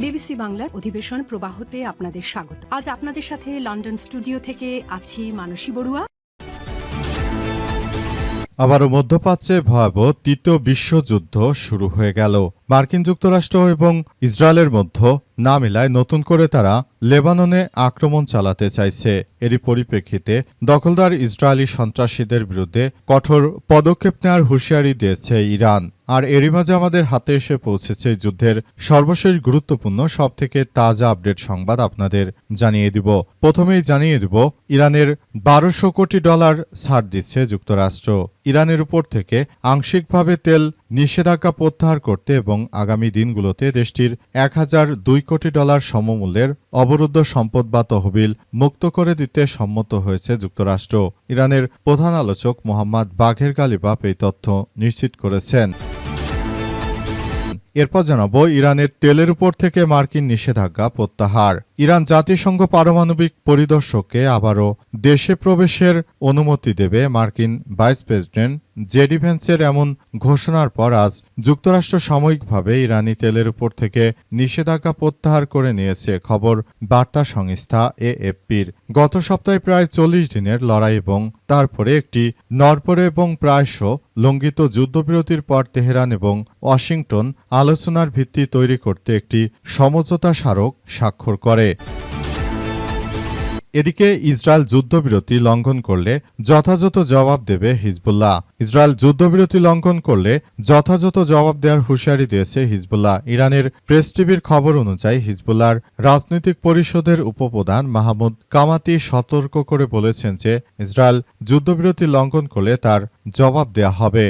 BBC বাংলার অধিবেশন প্রবাহতে আপনাদের স্বাগত। আজ আপনাদের সাথে লন্ডন স্টুডিও থেকে আছি মানসী বড়ুয়া। আবারও মধ্যপ্রাচ্যে ভয়াবহ তৃতীয় বিশ্বযুদ্ধ শুরু হয়ে গেল। মার্কিন যুক্তরাষ্ট্র এবং ইসরায়েলের মধ্যে না মেলায় নতুন করে তারা লেবাননে আক্রমণ চালাতে চাইছে। এরই পরিপ্রেক্ষিতে দখলদার ইসরায়েলি সন্ত্রাসীদের বিরুদ্ধে কঠোর পদক্ষেপ নেওয়ার হুঁশিয়ারি দিয়েছে ইরান। আর এরই মাঝে আমাদের হাতে এসে পৌঁছেছে যুদ্ধের সর্বশেষ গুরুত্বপূর্ণ সবথেকে তাজা আপডেট সংবাদ আপনাদের জানিয়ে দিব। প্রথমেই জানিয়ে দিব ইরানের $1200 কোটি ছাড় দিচ্ছে যুক্তরাষ্ট্র। ইরানের উপর থেকে আংশিকভাবে তেল নিষেধাজ্ঞা প্রত্যাহার করতে এবং আগামী দিনগুলোতে দেশটির $1002 কোটি সমমূল্যের অবরুদ্ধ সম্পদ বা তহবিল মুক্ত করে দিতে সম্মত হয়েছে যুক্তরাষ্ট্র। ইরানের প্রধান আলোচক মোহাম্মদ বাঘের গালিবাফ এই তথ্য নিশ্চিত করেছেন। এরপর জানাবো ইরানের তেলের উপর থেকে মার্কিন নিষেধাজ্ঞা প্রত্যাহার। ইরান জাতিসংঘ পারমাণবিক পরিদর্শককে আবারও দেশে প্রবেশের অনুমতি দেবে মার্কিন ভাইস প্রেসিডেন্ট জেডি ভ্যান্সের এমন ঘোষণার পর আজ যুক্তরাষ্ট্র সাময়িকভাবে ইরানি তেলের উপর থেকে নিষেধাজ্ঞা প্রত্যাহার করে নিয়েছে খবর বার্তা সংস্থা এএফপির। গত সপ্তাহে প্রায় 40 দিনের লড়াই এবং তারপরে একটি নড়পড়ে এবং প্রায়শ লঙ্ঘিত যুদ্ধবিরতির পর তেহরান এবং ওয়াশিংটন আলোচনার ভিত্তি তৈরি করতে একটি সমঝোতা স্মারক স্বাক্ষর করে। এদিকে ইসরায়েল যুদ্ধবিরতি লঙ্ঘন করলে যথাযথ জবাব দেবে হিজবুল্লাহ। ইসরায়েল যুদ্ধবিরতি লঙ্ঘন করলে যথাযথ জবাব দেওয়ার হুঁশিয়ারি দিয়েছে হিজবুল্লাহ। ইরানের প্রেস টিভির খবর অনুযায়ী হিজবুল্লাহর রাজনৈতিক পরিষদের উপপ্রধান মাহমুদ কামাতি সতর্ক করে বলেছেন যে ইসরায়েল যুদ্ধবিরতি লঙ্ঘন করলে তার জবাব দেয়া হবে।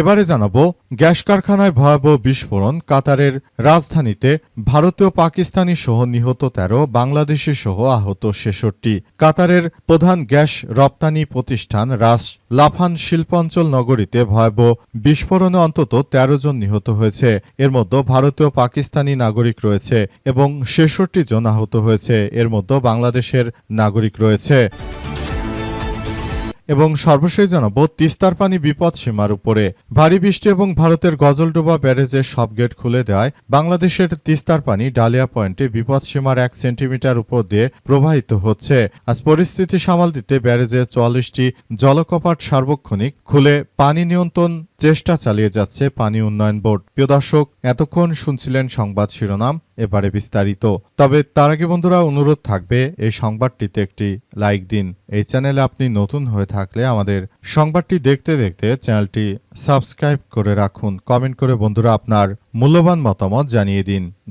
এবারে জানাবো গ্যাস কারখানায় ভয়াবহ বিস্ফোরণ, কাতারের রাজধানীতে ভারতীয় পাকিস্তানি সহ নিহত 13, বাংলাদেশি সহ আহত 66। কাতারের প্রধান গ্যাস রপ্তানি প্রতিষ্ঠান রাস লাফান শিল্পাঞ্চল নগরীতে ভয়াবহ বিস্ফোরণে অন্তত 13 জন নিহত হয়েছে। এর মধ্যে ভারতীয় পাকিস্তানি নাগরিক রয়েছে এবং 66 জন আহত হয়েছে। এর মধ্যে বাংলাদেশের নাগরিক রয়েছে। এবং সর্বশেষ জানাবো তিস্তার পানি বিপদ সীমার উপরে। ভারী বৃষ্টি এবং ভারতের গজলডোবা ব্যারেজের সব গেট খুলে দেওয়ায় বাংলাদেশের তিস্তার পানি ডালিয়া পয়েন্টে বিপদ সীমার 1 সেন্টিমিটার উপর দিয়ে প্রবাহিত হচ্ছে। আজ পরিস্থিতি সামাল দিতে ব্যারেজের 44টি জলকপাট সার্বক্ষণিক খুলে পানি নিয়ন্ত্রণ চেষ্টা চালিয়ে যাচ্ছে পানি উন্নয়ন বোর্ড। প্রিয় দর্শক, এতক্ষণ শুনছিলেন সংবাদ শিরোনাম, এবারে বিস্তারিত। তবে তার আগে বন্ধুরা অনুরোধ থাকবে এই সংবাদটিতে একটি লাইক দিন। এই চ্যানেলে আপনি নতুন হয়ে থাকলে আমাদের সংবাদটি দেখতে দেখতে চ্যানেলটি সাবস্ক্রাইব করে রাখুন। কমেন্ট করে বন্ধুরা আপনার মূল্যবান মতামত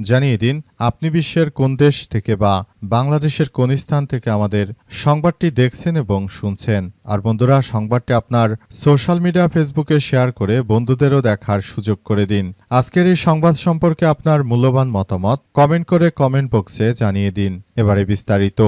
জানিয়ে দিন আপনি বিশ্বের কোন দেশ থেকে বা বাংলাদেশের কোন স্থান থেকে আমাদের সংবাদটি দেখছেন এবং শুনছেন। আর বন্ধুরা সংবাদটি আপনার সোশ্যাল মিডিয়া ফেসবুকে শেয়ার করে বন্ধুদেরও দেখার সুযোগ করে দিন। আজকের এই সংবাদ সম্পর্কে আপনার মূল্যবান মতামত কমেন্ট করে কমেন্ট বক্সে জানিয়ে দিন। এবারে বিস্তারিত।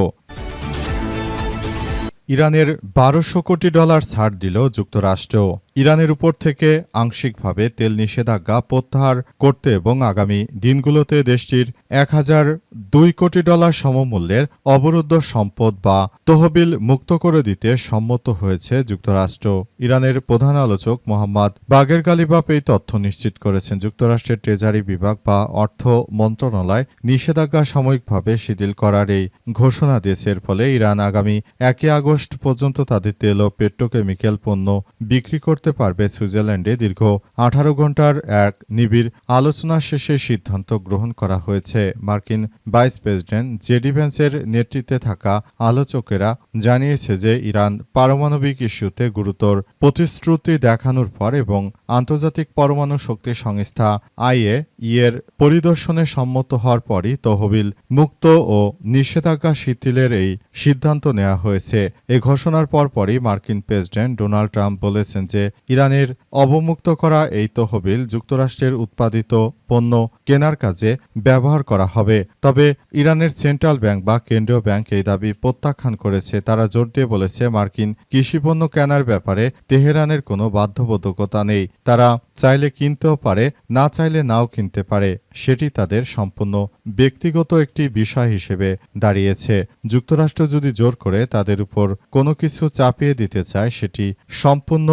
ইরানের $1200 কোটি ছাড় দিল যুক্তরাষ্ট্র। ইরানের উপর থেকে আংশিকভাবে তেল নিষেধাজ্ঞা প্রত্যাহার করতে এবং আগামী দিনগুলোতে দেশটির $1002 কোটি সমমূল্যের অবরুদ্ধ সম্পদ বা তহবিল মুক্ত করে দিতে সম্মত হয়েছে যুক্তরাষ্ট্র। ইরানের প্রধান আলোচক মোহাম্মদ বাঘের গালিবাফ এই তথ্য নিশ্চিত করেছেন। যুক্তরাষ্ট্রের ট্রেজারি বিভাগ বা অর্থ মন্ত্রণালয় নিষেধাজ্ঞা সাময়িকভাবে শিথিল করার এই ঘোষণা দিয়েছে। এর ফলে ইরান আগামী 1 আগস্ট পর্যন্ত তাদের তেল ও পেট্রোকেমিক্যাল পণ্য বিক্রি করতে পারবে। সুইজারল্যান্ডে দীর্ঘ 18 ঘণ্টার এক নিবিড় আলোচনা শেষে সিদ্ধান্ত গ্রহণ করা হয়েছে। মার্কিন ভাইস প্রেসিডেন্ট জেডি ভ্যান্সের নেতৃত্বে থাকা আলোচকেরা জানিয়েছে যে ইরান পারমাণবিক ইস্যুতে গুরুতর প্রতিশ্রুতি দেখানোর পর এবং আন্তর্জাতিক পরমাণু শক্তি সংস্থা আইএইএ এর পরিদর্শনে সম্মত হওয়ার পরই তহবিল মুক্ত ও নিষেধাজ্ঞা শিথিলের এই সিদ্ধান্ত নেওয়া হয়েছে। এই ঘোষণার পরপরই মার্কিন প্রেসিডেন্ট ডোনাল্ড ট্রাম্প বলেছেন যে ইরানের অবমুক্ত করা এই তহবিল যুক্তরাষ্ট্রের উৎপাদিত পণ্য কেনার কাজে ব্যবহার করা হবে। তবে ইরানের সেন্ট্রাল ব্যাংক বা কেন্দ্রীয় ব্যাংক এই দাবি প্রত্যাখ্যান করেছে। তারা জোর দিয়ে বলেছে মার্কিন কৃষিপণ্য কেনার ব্যাপারে তেহরানের কোনো বাধ্যবাধকতা নেই। তারা চাইলে কিনতেও পারে, না চাইলে নাও কিনতে পারে। সেটি তাদের সম্পূর্ণ ব্যক্তিগত একটি বিষয় হিসেবে দাঁড়িয়েছে। যুক্তরাষ্ট্র যদি জোর করে তাদের উপর কোনো কিছু চাপিয়ে দিতে চায় সেটি সম্পূর্ণ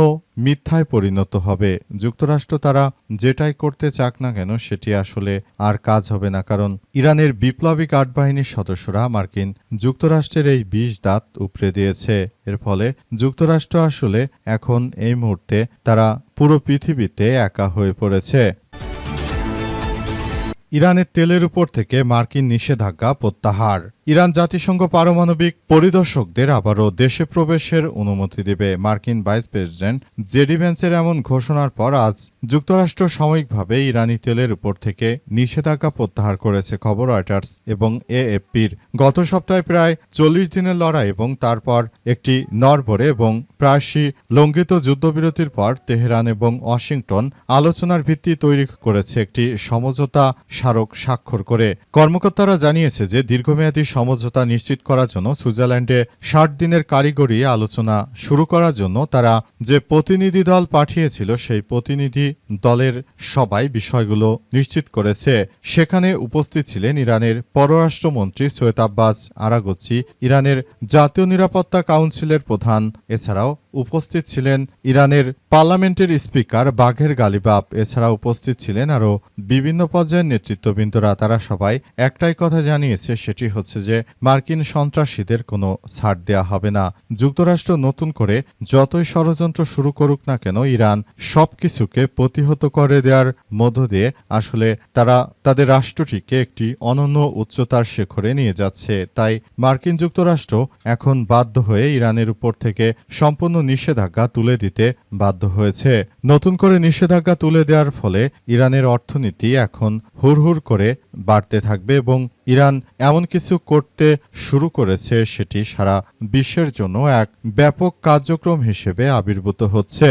মিথ্যায় পরিণত হবে। যুক্তরাষ্ট্র তারা যেটাই করতে চাক না কেন সেটি আসলে আর কাজ হবে না, কারণ ইরানের বিপ্লবী গার্ড বাহিনীর সদস্যরা মার্কিন যুক্তরাষ্ট্রের এই ২০ দাঁত উপড়ে দিয়েছে। এর ফলে যুক্তরাষ্ট্র আসলে এখন এই মুহূর্তে তারা পুরো পৃথিবীতে একা হয়ে পড়েছে। ইরানের তেলের উপর থেকে মার্কিন নিষেধাজ্ঞা প্রত্যাহার। ইরান জাতিসংঘ পারমাণবিক পরিদর্শকদের আবারও দেশে প্রবেশের অনুমতি দেবে। মার্কিন ভাইস প্রেসিডেন্ট জেডি ভ্যান্সের এমন ঘোষণার পর আজ যুক্তরাষ্ট্র সাময়িকভাবে ইরানি তেলের উপর থেকে নিষেধাজ্ঞা প্রত্যাহার করেছে, খবর রয়টার্স এবং এএফপির। গত সপ্তাহে প্রায় ৪০ দিনের লড়াই এবং তারপর একটি নড়বড়ে এবং প্রায়শই লঙ্ঘিত যুদ্ধবিরতির পর তেহরান এবং ওয়াশিংটন আলোচনার ভিত্তি তৈরি করেছে একটি সমঝোতা স্মারক স্বাক্ষর করে। কর্মকর্তারা জানিয়েছে যে দীর্ঘমেয়াদী সমঝোতা নিশ্চিত করার জন্য সুইজারল্যান্ডে ৬০ দিনের কারিগরি আলোচনা শুরু করার জন্য তারা যে প্রতিনিধি দল পাঠিয়েছিল সেই প্রতিনিধি দলের সবাই বিষয়গুলো নিশ্চিত করেছে। সেখানে উপস্থিত ছিলেন ইরানের পররাষ্ট্রমন্ত্রী সৈয়দ আব্বাস আরাগচি, ইরানের জাতীয় নিরাপত্তা কাউন্সিলের প্রধান, এছাড়াও উপস্থিত ছিলেন ইরানের পার্লামেন্টের স্পিকার বাঘের গালিবাফ, এছাড়া উপস্থিত ছিলেন আরও বিভিন্ন পর্যায়ের নেতৃত্ববৃন্দরা। তারা সবাই একটাই কথা জানিয়েছে, সেটি হচ্ছে যে মার্কিন সন্ত্রাসীদের কোনো ছাড় দেয়া হবে না। যুক্তরাষ্ট্র নতুন করে যতই ষড়যন্ত্র শুরু করুক না কেন ইরান সবকিছুকে প্রতিহত করে দেওয়ার মধ্য দিয়ে আসলে তারা তাদের রাষ্ট্রটিকে একটি অনন্য উচ্চতার শিখরে নিয়ে যাচ্ছে। তাই মার্কিন যুক্তরাষ্ট্র এখন বাধ্য হয়ে ইরানের উপর থেকে সম্পূর্ণ নিষেধাজ্ঞা তুলে দিতে বাধ্য হয়েছে। নতুন করে নিষেধাজ্ঞা তুলে দেওয়ার ফলে ইরানের অর্থনীতি এখন হুড়হুড় করে বাড়তে থাকবে এবং ইরান এমন কিছু করতে শুরু করেছে সেটি সারা বিশ্বের জন্য এক ব্যাপক কার্যক্রম হিসেবে আবির্ভূত হচ্ছে।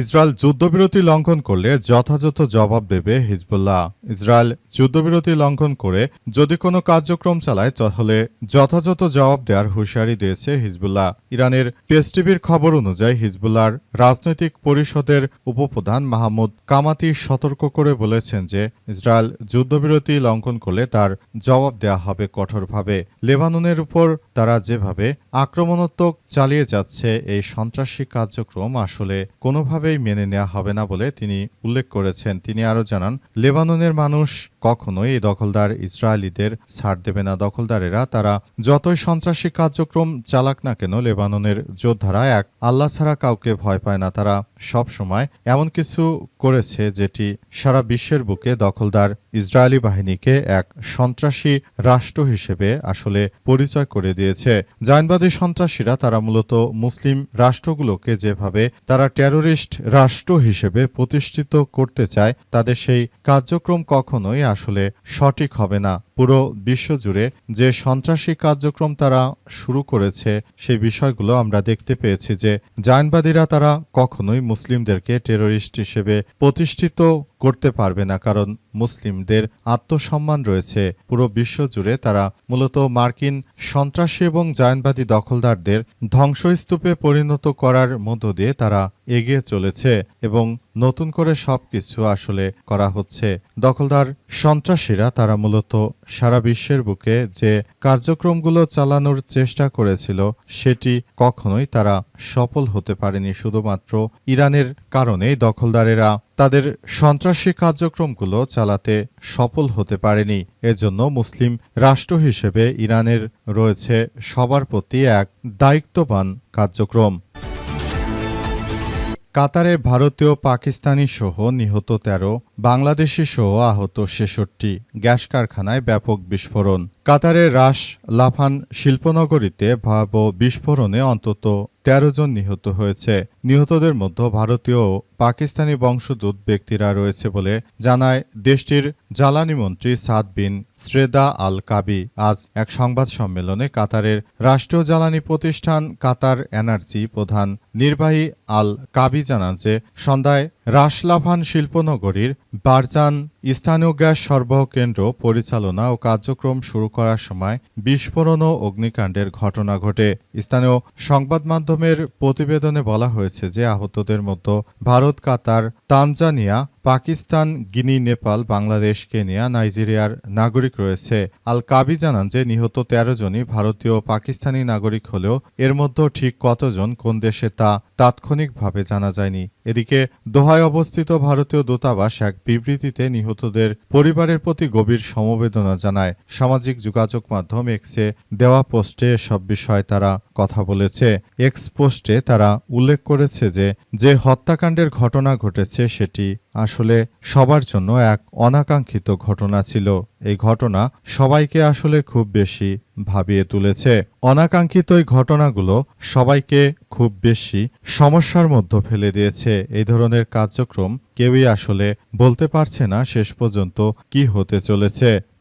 ইসরায়েল যুদ্ধবিরতি লঙ্ঘন করলে যথাযথ জবাব দেবে হিজবুল্লাহ। ইসরায়েল যুদ্ধবিরতি লঙ্ঘন করে যদি কোনো কার্যক্রম চালায় তাহলে যথাযথ জবাব দেওয়ার হুঁশিয়ারি দিয়েছে হিজবুল্লাহ। ইরানের পেস টিভির খবর অনুযায়ী হিজবুল্লাহর রাজনৈতিক পরিষদের উপপ্রধান মাহমুদ কামাতি সতর্ক করে বলেছেন যে ইসরায়েল যুদ্ধবিরতি লঙ্ঘন করলে তার জবাব দেওয়া হবে কঠোরভাবে। লেবাননের উপর তারা যেভাবে আক্রমণাত্মক চালিয়ে যাচ্ছে এই সন্ত্রাসী কার্যক্রম আসলে কোনোভাবে মেনে নেওয়া হবে না বলে তিনি উল্লেখ করেছেন। তিনি আরও জানান, লেবাননের মানুষ কখনোই এই দখলদার ইসরায়েলিদের ছাড় দেবে না। দখলদারেরা তারা যতই সন্ত্রাসী কার্যক্রম চালাক না কেন লেবাননের যোদ্ধারা এক আল্লাহ ছাড়া কাউকে ভয় পায় না। তারা সব সময় এমন কিছু করেছে যেটি সারা বিশ্বের বুকে দখলদার ইসরায়েলি বাহিনীকে এক সন্ত্রাসী রাষ্ট্র হিসেবে আসলে পরিচয় করে দিয়েছে। জায়নবাদী সন্ত্রাসীরা তারা মূলত মুসলিম রাষ্ট্রগুলোকে যেভাবে তারা টেরোরিস্ট রাষ্ট্র হিসেবে প্রতিষ্ঠিত করতে চায় তাদের সেই কার্যক্রম কখনোই আসলে সঠিক হবে না। পুরো বিশ্বজুড়ে যে সন্ত্রাসী কার্যক্রম তারা শুরু করেছে সেই বিষয়গুলো আমরা দেখতে পেয়েছি যে জায়নবাদীরা তারা কখনোই মুসলিমদেরকে টেরোরিস্ট হিসেবে প্রতিষ্ঠিত করতে পারবে না, কারণ মুসলিমদের আত্মসম্মান রয়েছে। পুরো বিশ্বজুড়ে তারা মূলত মার্কিন সন্ত্রাসী এবং জায়নবাদী দখলদারদের ধ্বংসস্তূপে পরিণত করার মধ্য দিয়ে তারা এগিয়ে চলেছে এবং নতুন করে সবকিছু আসলে করা হচ্ছে। দখলদার সন্ত্রাসীরা তারা মূলত সারা বিশ্বের বুকে যে কার্যক্রমগুলো চালানোর চেষ্টা করেছিল সেটি কখনোই তারা সফল হতে পারেনি। শুধুমাত্র ইরানের কারণেই দখলদারেরা তাদের সন্ত্রাসী কার্যক্রমগুলো চালাতে সফল হতে পারেনি। এজন্য মুসলিম রাষ্ট্র হিসেবে ইরানের রয়েছে সবার প্রতি এক দায়িত্ববান কার্যক্রম। কাতারে ভারতীয় পাকিস্তানি সহ নিহত ১৩, বাংলাদেশি সহ আহত ৬৬। গ্যাস কারখানায় ব্যাপক বিস্ফোরণ। কাতারের রাস লাফান শিল্পনগরীতে ভয়াবহ বিস্ফোরণে অন্তত ১৩ জন নিহত হয়েছে। নিহতদের মধ্যে ভারতীয় ও পাকিস্তানি বংশোদ্ভূত ব্যক্তিরা রয়েছে বলে জানায় দেশটির জ্বালানি মন্ত্রী সাদ বিন শ্রেদা আল কাবি। আজ এক সংবাদ সম্মেলনে কাতারের রাষ্ট্রীয় জ্বালানি প্রতিষ্ঠান কাতার এনার্জি প্রধান নির্বাহী আল কাবি জানান যে সন্ধ্যায় রাসলাফান শিল্পনগরীর বারজান স্থানীয় গ্যাস সরবরাহ কেন্দ্র পরিচালনা ও কার্যক্রম শুরু করার সময় বিস্ফোরণ ও অগ্নিকাণ্ডের ঘটনা ঘটে। স্থানীয় সংবাদ মাধ্যমের প্রতিবেদনে বলা হয়েছে যে আহতদের মধ্যে ভারত, কাতার, তানজানিয়া, পাকিস্তান, গিনি, নেপাল, বাংলাদেশ, কেনিয়া, নাইজেরিয়ার নাগরিক রয়েছে। আল কাবি জানান যে নিহত ১৩ জনই ভারতীয় ও পাকিস্তানি নাগরিক হলেও এর মধ্যে ঠিক কতজন কোন দেশে তা তাৎক্ষণিকভাবে জানা যায়নি। এদিকে দোহায় অবস্থিত ভারতীয় দূতাবাস এক বিবৃতিতে নিহতদের পরিবারের প্রতি গভীর সমবেদনা জানায়। সামাজিক যোগাযোগ মাধ্যম এক্সে দেওয়া পোস্টে এসব বিষয়ে তারা কথা বলেছে। এক্স পোস্টে তারা উল্লেখ করেছে যে হত্যাকাণ্ডের ঘটনা ঘটেছে সেটি আসলে সবার জন্য এক অনাকাঙ্ক্ষিত ঘটনা ছিল। এই ঘটনা সবাইকে আসলে খুব বেশি ভাবিয়ে তুলেছে। অনাকাঙ্ক্ষিত এই ঘটনাগুলো সবাইকে খুব বেশি সমস্যার মধ্যে ফেলে দিয়েছে। এই ধরনের কার্যক্রম কেউই আসলে বলতে পারছে না শেষ পর্যন্ত কি হতে চলেছে।